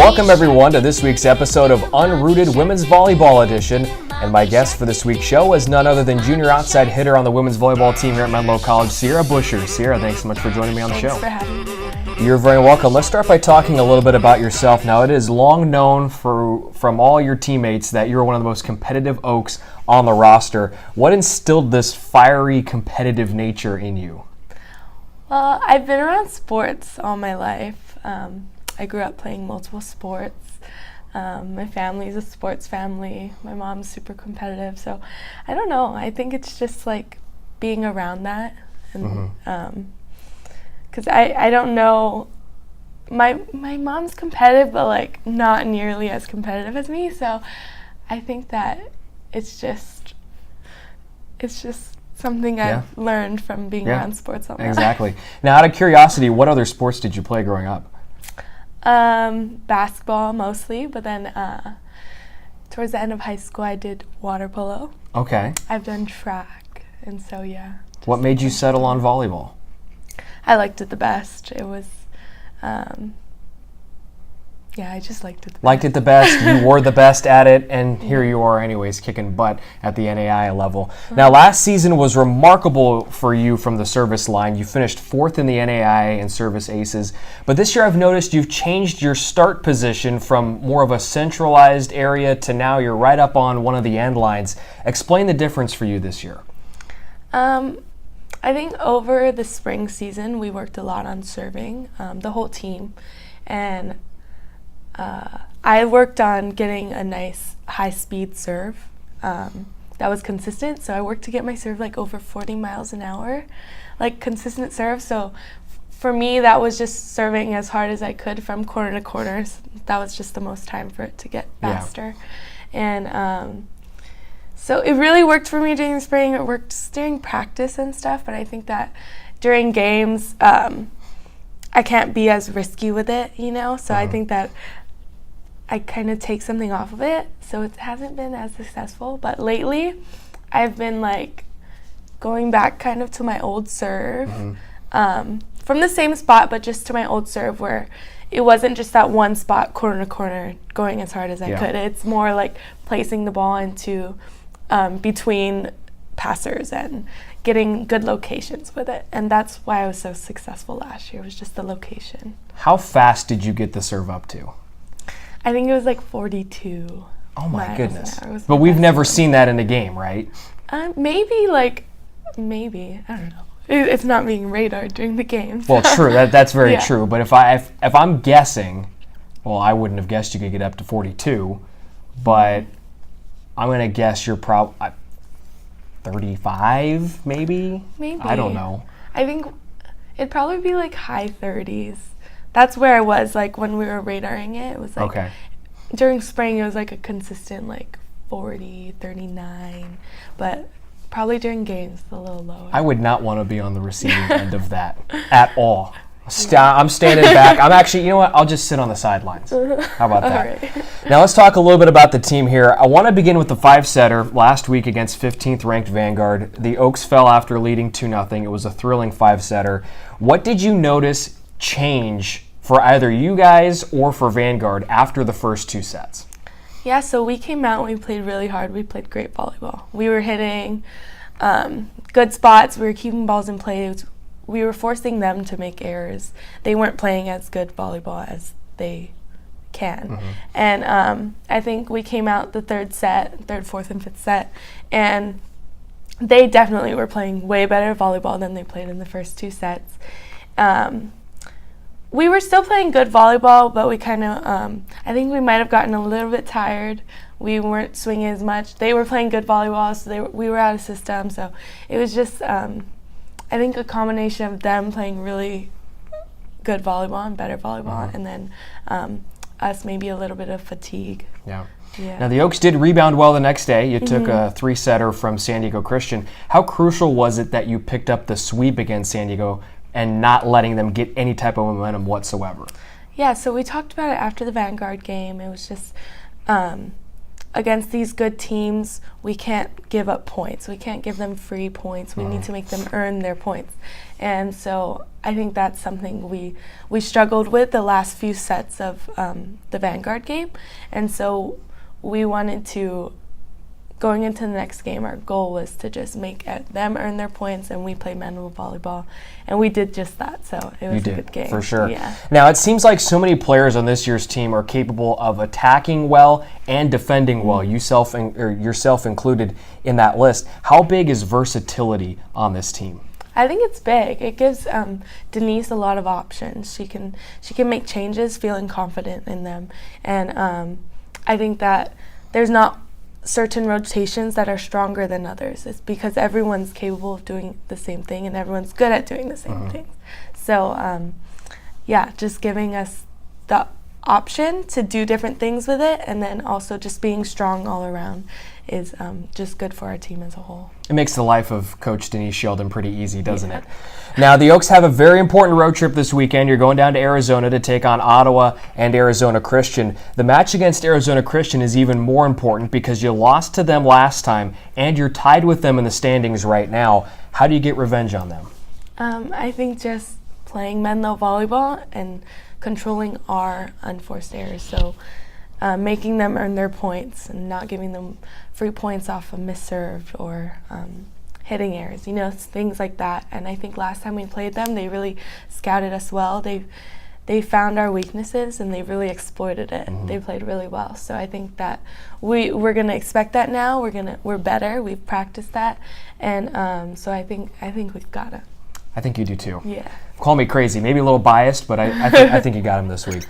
Welcome everyone to this week's episode of Unrooted Women's Volleyball Edition. And my guest for this week's show is none other than junior outside hitter on the women's volleyball team here at Menlo College, Sierra Buscher. Sierra, thanks so much for joining me on the show. Thanks for having me. You're very welcome. Let's start by talking a little bit about yourself. Now, it is long known from all your teammates that you're one of the most competitive Oaks on the roster. What instilled this fiery, competitive nature in you? Well, I've been around sports all my life. I grew up playing multiple sports. My family's a sports family. My mom's super competitive. So I don't know. I think it's just like being around that. And because I don't know. My mom's competitive, but like not nearly as competitive as me. So I think that it's just something I've learned from being around sports all my life. Exactly. Now, out of curiosity, what other sports did you play growing up? Basketball mostly, but then towards the end of high school I did water polo. Okay. I've done track, and so What made you settle on volleyball? I liked it the best. It was I just liked it the best. Liked it the best, you were the best at it, and here you are anyways kicking butt at the NAI level. Now, last season was remarkable for you from the service line. You finished 4th in the NAI in service aces, but this year I've noticed you've changed your start position from more of a centralized area to now you're right up on one of the end lines. Explain the difference for you this year. I think over the spring season we worked a lot on serving, the whole team, and I worked on getting a nice high-speed serve that was consistent. So I worked to get my serve like over 40 miles an hour, like consistent serve. So for me, that was just serving as hard as I could from corner to corner. So that was just the most time for it to get faster. And so it really worked for me during the spring. It worked during practice and stuff, but I think that during games, I can't be as risky with it, So I think that I kind of take something off of it, so it hasn't been as successful. But lately, I've been like going back kind of to my old serve, from the same spot, but just to my old serve where it wasn't just that one spot, corner to corner, going as hard as I could. It's more like placing the ball into between passers and getting good locations with it. And that's why I was so successful last year, was just the location. How fast did you get the serve up to? I think it was like 42. Oh my goodness. But we've never seen that in a game, right? Maybe. I don't know. It's not being radared during the games. Well, true. That's very true. But if I'm guessing, well, I wouldn't have guessed you could get up to 42, but I'm going to guess you're probably 35, maybe? Maybe. I don't know. I think it'd probably be like high 30s. That's where I was, like, when we were radaring it. It was like, during spring, it was like a consistent, like, 40, 39. But probably during games, a little lower. I would not want to be on the receiving end of that at all. I'm standing back. I'm actually, you know what? I'll just sit on the sidelines. How about that? Right. Now let's talk a little bit about the team here. I want to begin with the 5-setter last week against 15th ranked Vanguard. The Oaks fell after leading 2-0. It was a thrilling 5-setter. What did you notice change for either you guys or for Vanguard after the first 2 sets? Yeah, so we came out and we played really hard. We played great volleyball. We were hitting good spots. We were keeping balls in play. We were forcing them to make errors. They weren't playing as good volleyball as they can. And I think we came out the third, 4th, and 5th set, and they definitely were playing way better volleyball than they played in the first 2 sets. We were still playing good volleyball, but we kind of, I think we might have gotten a little bit tired. We weren't swinging as much. They were playing good volleyball, so we were out of system. So it was just, I think, a combination of them playing really good volleyball and better volleyball, and then us maybe a little bit of fatigue. Yeah. Now, the Oaks did rebound well the next day. You took a 3-setter from San Diego Christian. How crucial was it that you picked up the sweep against San Diego and not letting them get any type of momentum whatsoever? Yeah, so we talked about it after the Vanguard game. It was just against these good teams, we can't give up points. We can't give them free points. We need to make them earn their points. And so I think that's something we struggled with the last few sets of the Vanguard game. And so we wanted to, going into the next game, our goal was to just make them earn their points, and we played mental volleyball, and we did just that. So it was a good game. For sure. Yeah. Now, it seems like so many players on this year's team are capable of attacking well and defending well, yourself included in that list. How big is versatility on this team? I think it's big. It gives Denise a lot of options. She can make changes feeling confident in them. And I think that there's not certain rotations that are stronger than others. It's because everyone's capable of doing the same thing and everyone's good at doing the same things. So just giving us the option to do different things with it, and then also just being strong all around is just good for our team as a whole. It makes the life of Coach Denise Sheldon pretty easy, doesn't it? Now, the Oaks have a very important road trip this weekend. You're going down to Arizona to take on Ottawa and Arizona Christian. The match against Arizona Christian is even more important because you lost to them last time and you're tied with them in the standings right now. How do you get revenge on them? I think just playing menlo volleyball and controlling our unforced errors. So making them earn their points and not giving them free points off of misserved or hitting errors, things like that. And I think last time we played them, they really scouted us well. They found our weaknesses and they really exploited it. They played really well. So I think that we're going to expect that now. We're better. We've practiced that, and so I think we've got it. I think you do too. Yeah. Call me crazy, maybe a little biased, but I think you got him this week.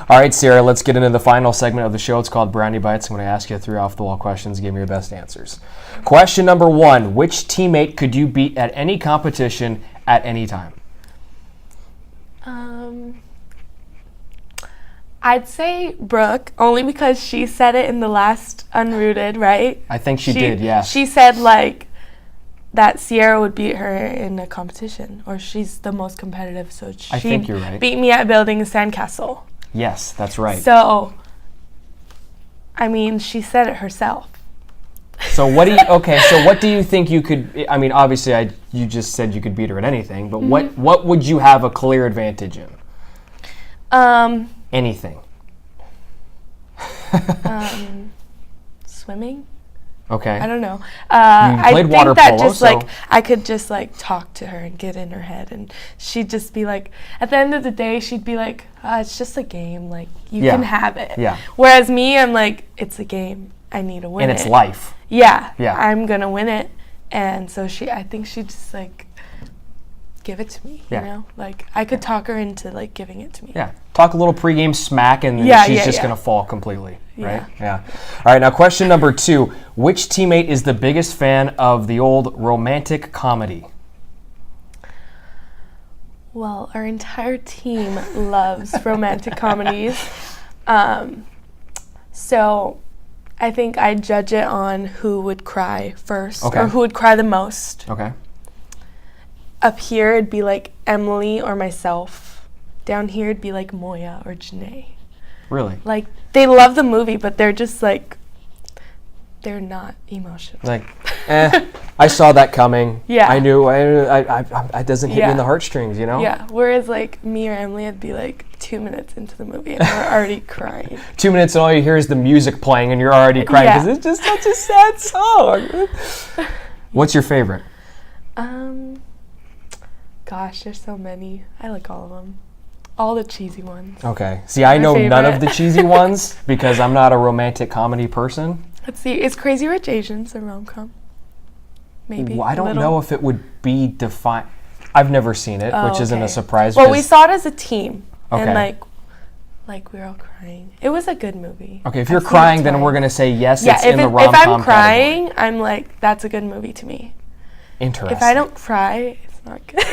All right, Sarah, let's get into the final segment of the show. It's called Brownie Bites. I'm going to ask you 3 off-the-wall questions. Give me your best answers. Question number 1, which teammate could you beat at any competition at any time? I'd say Brooke, only because she said it in the last Unrooted, right? I think she did, yeah. She said, that Sierra would beat her in a competition, or she's the most competitive, so I think you're right. Beat me at building a sandcastle. Yes, that's right. So, she said it herself. So what do you think you could, obviously you just said you could beat her at anything, but what would you have a clear advantage in? Anything. Swimming? Okay. I don't know. You played water polo, I could just talk to her and get in her head, and she'd just be at the end of the day, she'd be it's just a game. You can have it. Yeah. Whereas me, I'm it's a game. I need to win it. And it's life. Yeah. Yeah. I'm gonna win it, and so I think she'd just give it to me. Yeah. I could talk her into giving it to me. Yeah. Talk a little pregame smack, and then she's just gonna fall completely. Right? Yeah. All right, now question number 2. Which teammate is the biggest fan of the old romantic comedy? Well, our entire team loves romantic comedies. So I think I'd judge it on who would cry first, or who would cry the most. Okay. Up here, it'd be Emily or myself. Down here, it'd be Moya or Janae. Really? They love the movie, but they're just they're not emotional. I saw that coming. Yeah. I knew. It doesn't hit me in the heartstrings, Yeah. Whereas me or Emily would be 2 minutes into the movie and we're already crying. 2 minutes and all you hear is the music playing and you're already crying because it's just such a sad song. What's your favorite? Gosh, there's so many. I like all of them. All the cheesy ones. Okay. See, I know none of the cheesy ones because I'm not a romantic comedy person. Let's see. Is Crazy Rich Asians a rom-com? Maybe. Well, I don't know if it would be defined. I've never seen it, which isn't a surprise. Well, we saw it as a team. Okay. And we were all crying. It was a good movie. Okay, if you're crying, then we're going to say yes, it's in the rom-com if I'm crying, I'm that's a good movie to me. Interesting. If I don't cry, it's not good.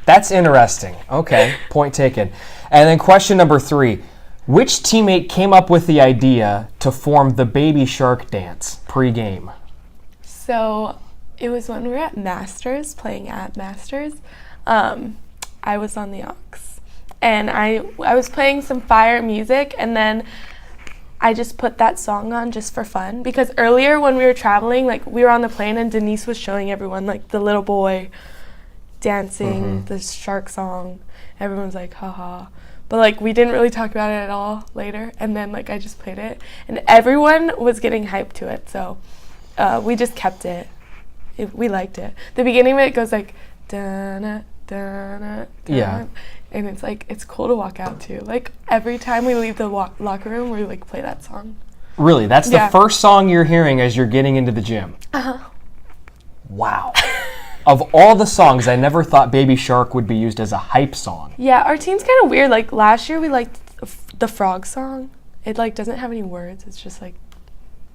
That's interesting. Okay, point taken. And then question number 3. Which teammate came up with the idea to form the Baby Shark dance pre-game? So it was when we were at Masters, playing at Masters. I was on the aux. And I was playing some fire music, and then I just put that song on just for fun, because earlier when we were traveling, like we were on the plane and Denise was showing everyone like the little boy dancing the shark song. Everyone's like, haha. But like we didn't really talk about it at all later, and then like I just played it and everyone was getting hyped to it, so we just kept it. We liked it. The beginning of it goes like da-na, da-na, da-na. Yeah. And it's like, it's cool to walk out to. Like, every time we leave the locker room, we, like, play that song. Really? That's the first song you're hearing as you're getting into the gym? Uh-huh. Wow. Of all the songs, I never thought Baby Shark would be used as a hype song. Yeah, our team's kind of weird. Like, last year we liked the frog song. It, like, doesn't have any words. It's just, like...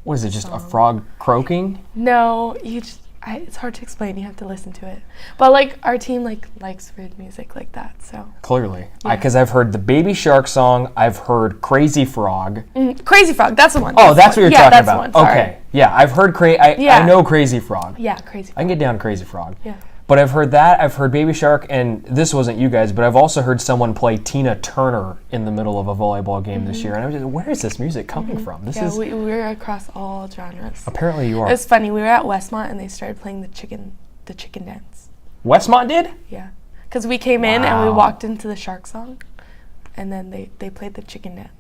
What is it, just a frog croaking? No, it's hard to explain. You have to listen to it. But, like, our team, like, likes weird music like that, so. Clearly. Yeah. Because I've heard the Baby Shark song. I've heard Crazy Frog. Crazy Frog, that's the one. Oh, that's what you're talking that's about. The one, sorry. Okay. Yeah, I've heard I know Crazy Frog. Yeah, Crazy Frog. I can get down to Crazy Frog. Yeah. But I've heard that. I've heard Baby Shark, and this wasn't you guys, but I've also heard someone play Tina Turner in the middle of a volleyball game this year. And I was just, where is this music coming from? We're across all genres. Apparently you are. It's funny. We were at Westmont, and they started playing the chicken dance. Westmont did? Yeah. Because we came in, and we walked into the shark song, and then they played the chicken dance.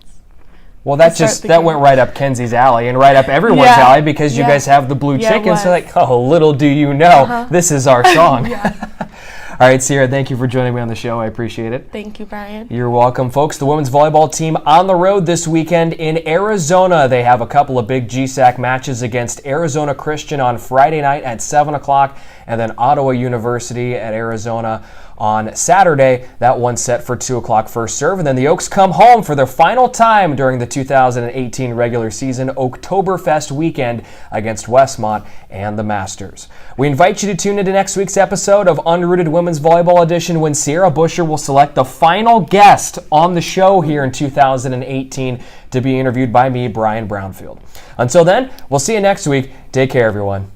Well, that went right up Kenzie's alley and right up everyone's alley, because you guys have the blue chicken. So like, oh, little do you know, this is our song. All right, Sierra, thank you for joining me on the show. I appreciate it. Thank you, Brian. You're welcome, folks. The women's volleyball team on the road this weekend in Arizona. They have a couple of big GSAC matches against Arizona Christian on Friday night at 7 o'clock, and then Ottawa University at Arizona on Saturday. That one's set for 2 o'clock first serve. And then the Oaks come home for their final time during the 2018 regular season Oktoberfest weekend against Westmont and the Masters. We invite you to tune into next week's episode of Unrooted Women's Volleyball Edition, when Sierra Buscher will select the final guest on the show here in 2018 to be interviewed by me, Brian Brownfield. Until then, we'll see you next week. Take care, everyone.